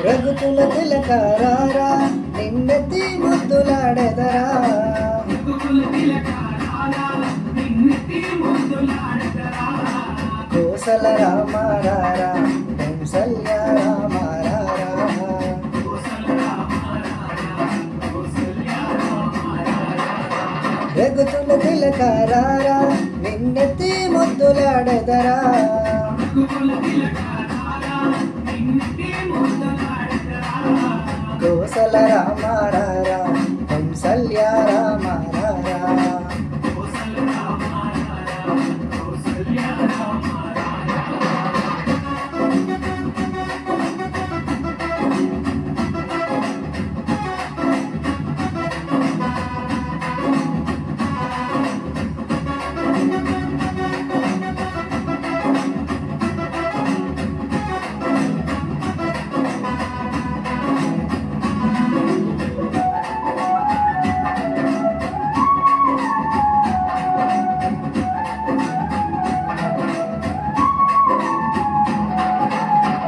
రఘుకుల తిలకారా నిన్నెత్తి ముద్దులాడెదరా కోసల రామారారా కౌసల్య రామారారా రఘుకుల తిలకారా నిన్నెత్తి ముద్దులాడెదరా కోసల రామారారా కౌసల్య రామారారా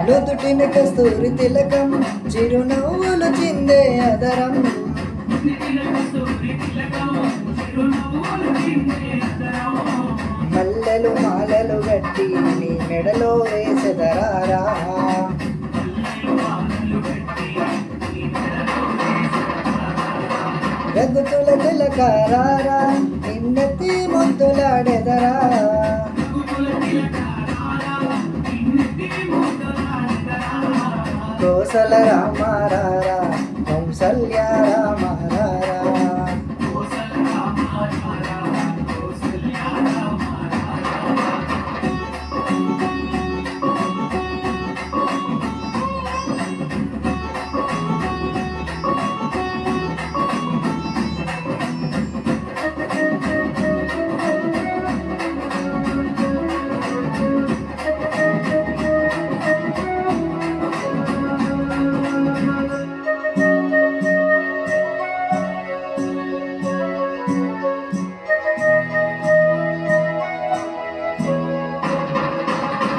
నుదుటిన కస్తూరి తిలకం చిరునవ్వులు చిందే అదరం మల్లెలు మాలలు గట్టి నీ మెడలో వేసెదరారా రఘుతుల తిలకారా నిన్నెత్తి ముద్దులాడెదరా కోసల రామారారా కౌసల్య రామారారా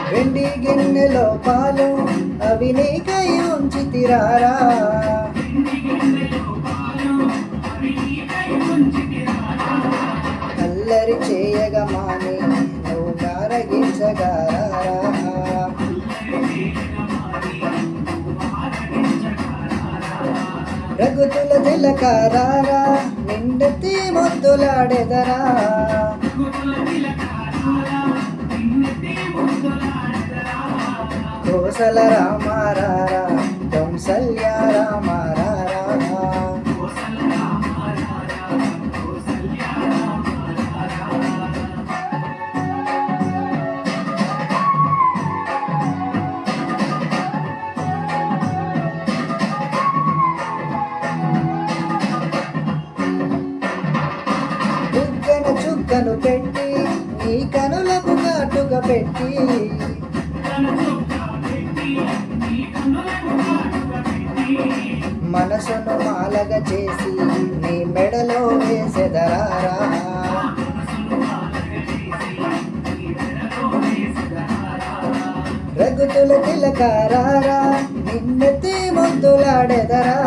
వెండి గిన్నెలో పాలు అవి నీకై ఉంచితిరారా అల్లరి చేయగా మాని నువ్వు గారగించగారా రఘుతుల తిలకారా నిండెత్తి ముద్దులాడెదరా కోసల రామారారా కౌసల్య రామారారా బుగ్గన చుక్కను పెట్టి నీ కనులకు కాటుగా పెట్టి మనసును మాలగా చేసి నీ మెడలో వేసెదరారా రఘుతుల తిలకారా నిన్నెత్తి ముద్దులాడెదరా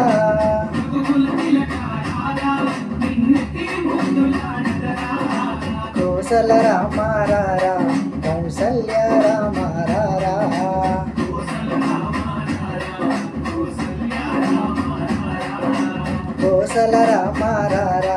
కోసల రామారారా కౌసల్య రామారారా కోసల రామారారా